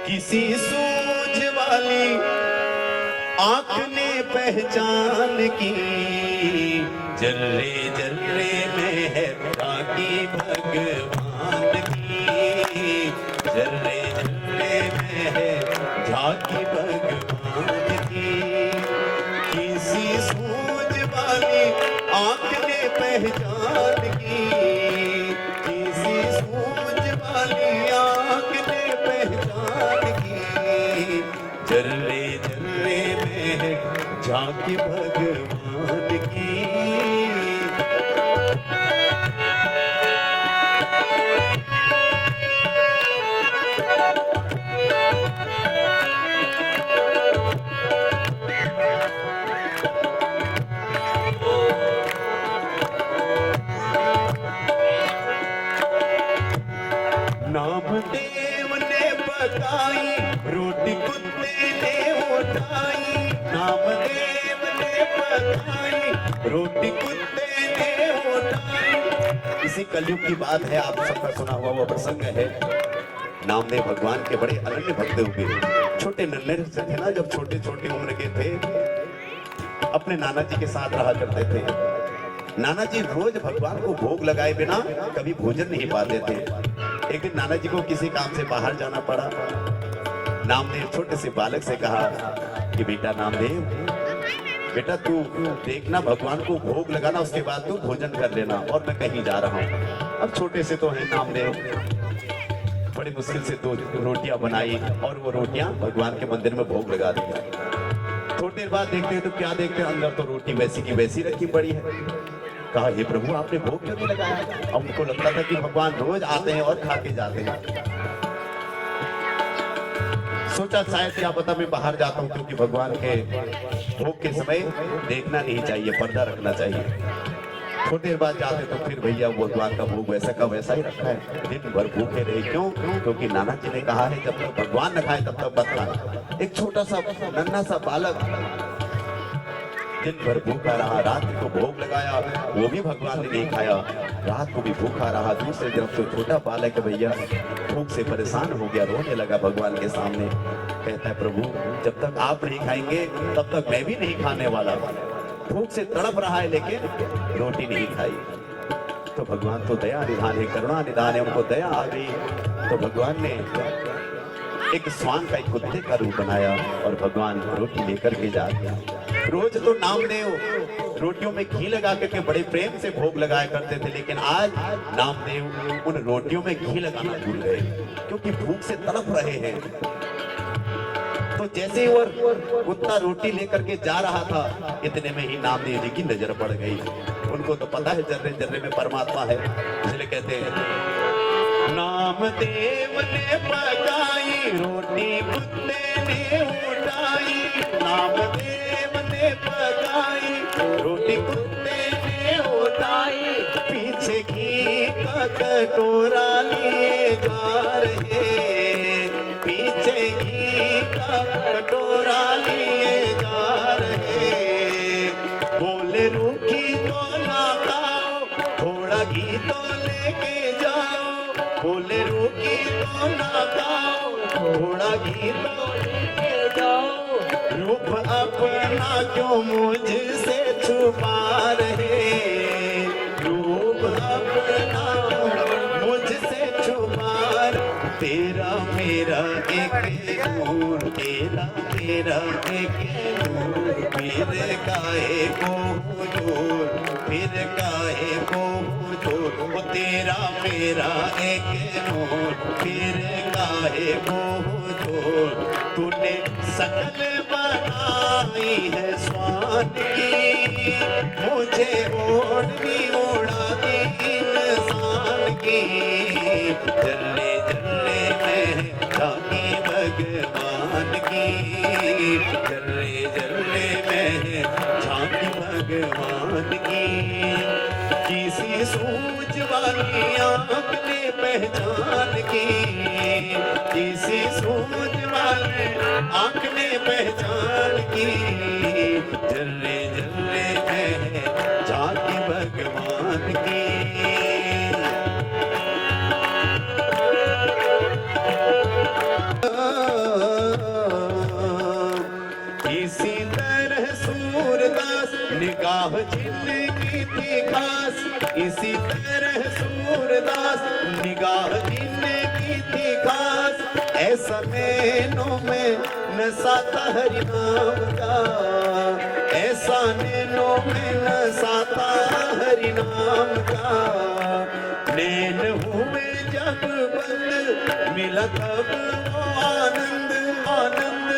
किसी सूझ वाली आंख ने पहचान की, जर्रे जर्रे में है झांकी भगवान की, जर्रे जर्रे में है झांकी भगवान की। किसी सूझ वाली आंख ने पहचान की, किसी सूझ वाली आंख ने पहचान की, जर्रे जर्रे में है झांकी भगवान की। नामदेव ने पकाई रोटी कुत्ते ने उठाई, नामदेव ने पकाई रोटी कुत्ते ने उठाई। इसी कलयुग की बात है, आप सबका सुना हुआ वो प्रसंग है। नामदेव भगवान के बड़े अनन्य भक्त हुए। छोटे नन्हे से थे ना, जब छोटे छोटे उम्र के थे, अपने नाना जी के साथ रहा करते थे। नाना जी रोज भगवान को भोग लगाए बिना कभी भोजन नहीं पाते थे। एक दिन नाना जी को किसी काम से बाहर जाना पड़ा। नामदेव छोटे से बालक से कहा कि बेटा नामदेव, बेटा तू देखना भगवान को भोग लगाना, उसके बाद तू भोजन कर लेना, और मैं कहीं जा रहा हूँ। अब छोटे से तो है नामदेव, बड़ी मुश्किल से 2 रोटियां बनाई और वो रोटियां भगवान के मंदिर में भोग लगा दी। थोड़ी देर बाद देखते हैं तो क्या देखते हैं, अंदर तो रोटी वैसी की वैसी रखी पड़ी है। कहा हे प्रभु, आपने भोग क्यों नहीं लगाया? अब उनको लगता था कि भगवान रोज आते हैं और खा के जाते हैं। सोचा शायद क्या पता मैं बाहर जाता हूँ, क्योंकि भगवान के भोग के समय देखना नहीं चाहिए, पर्दा रखना चाहिए। थोड़ी देर बाद जाते तो फिर भैया भगवान का भोग वैसा का वैसा ही रखा है। दिन भर भूखे रहे, क्यों? क्योंकि नाना जी ने कहा है जब तक भगवान न खाए तब तक मत खाना। एक छोटा सा नन्हा सा बालक दिन भर भूखा रहा, रात को भोग लगाया, वो भी भगवान ने नहीं खाया, रात को भी भूखा रहा। दूसरे दिन तो छोटा बालक भैया भूख से परेशान हो गया, रोने लगा भगवान के सामने। कहता है प्रभु, जब तक आप नहीं खाएंगे तब तक मैं भी नहीं खाने वाला। भूख से तड़प रहा है लेकिन रोटी नहीं खाई। तो भगवान तो दया निधान है, करुणा निधान है, उनको दया आ गई। तो भगवान ने एक स्वान का, एक कुत्ते का रूप बनाया और भगवान रोटी लेकर के जा गया। रोज तो नामदेव रोटियों में घी लगा करके बड़े प्रेम से भोग लगाया करते थे, लेकिन आज नामदेव उन रोटियों में घी लगाना भूल गए, क्योंकि भूख से तड़प रहे हैं। तो जैसे वो कुत्ता रोटी लेकर के जा रहा था, इतने में ही नामदेव जी की नजर पड़ गई। उनको तो पता है जर्रे जर्रे में परमात्मा है, इसलिए कहते हैं नामदेव ने पकाई रोटी कुत्ते ने उठाई, नामदेव ने पकाई रोटी कुत्ते ने उठाई। पीछे घी का कटोरा लिए जा रहे, पीछे घी का कटोरा लिए जा रहे। बोले रूखी तो ना खाओ, थोड़ा घी तो लेके जाओ। बोले रोटी तो ना खाओ, थोड़ा घी तो लेके जाओ। रूप अपना क्यों मुझसे छुपा रहे, रूप अपना मुझसे छुपा। तेरा मेरा एक नूर, तेरा मेरा एक नूर, फिर काहे को हुजूर, फिर काहे को हुजूर। तेरा मेरा एक नूर, फिर काहे को हुजूर। तूने सकल बनाई है स्वान की, मुझे ओढ़नी उड़ा दी इंसान की। जल्ले जल्ले में झांकी भगवान की, जल्ले जल्ले में झांकी भगवान की। किसी सूझ वाली आंख ने पहचान की, किसी सूझ वाली आंख ने पहचान की। जल्ले जल्ले में झांकी भगवान की। जिंदगी थी खास, इसी तरह सूरदास निगाह जिंदगी थी खास, ऐसा नैनों में नशा था हरि नाम का, ऐसा नैनों में नशा था हरि नाम का। नैन हुए जब बंद मिला तब वो आनंद आनंद,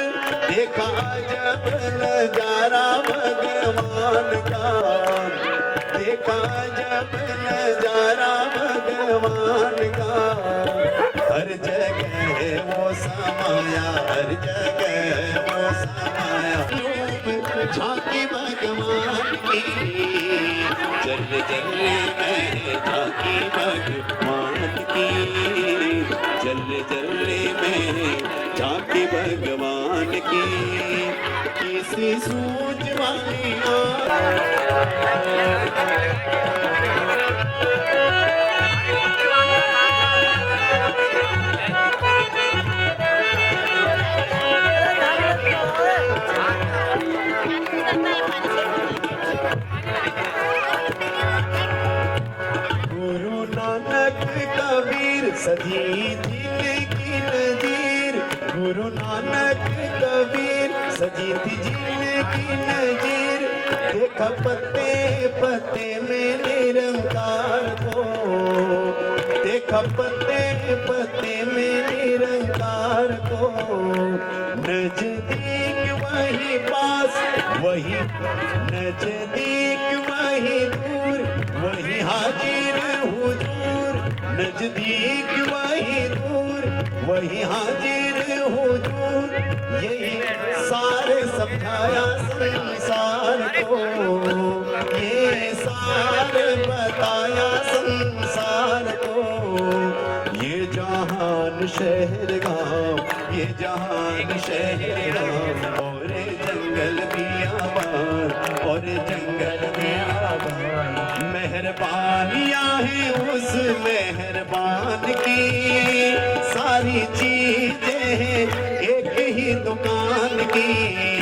देखा जब नजारा भगवान का, देखा जब नजारा भगवान का। हर जगह वो समाया, हर जगह वो समाया, झांकी भगवान की, जल जल में झांकी भगवान की, जल जल में झांकी भगवान की। किसी सूझ वाली गुरु नानक कबीर सजी जिंदगी नजीर, गुरु नानक कबीर सजी थी जिंदगी नजीर। देखा पत्ते पत्ते में निरंकार को, देखा पत्ते पत्ते में निरंकार को। नजदीक वही पास वही, नजदीक वही दूर वही हाजिर हुजूर, नजदीक वही दूर वही हाजिर हुजूर। यही सारे समझाया संसार को, ये सारे बताया संसार को। ये जहान शहर गाँव, ये जहान शहर गाँव, और जंगल बियाबान, और जंगल बियाबान। मेहरबानियाँ हैं उस मेहरबान की, सारी चीजें हैं एक ही दुकान की।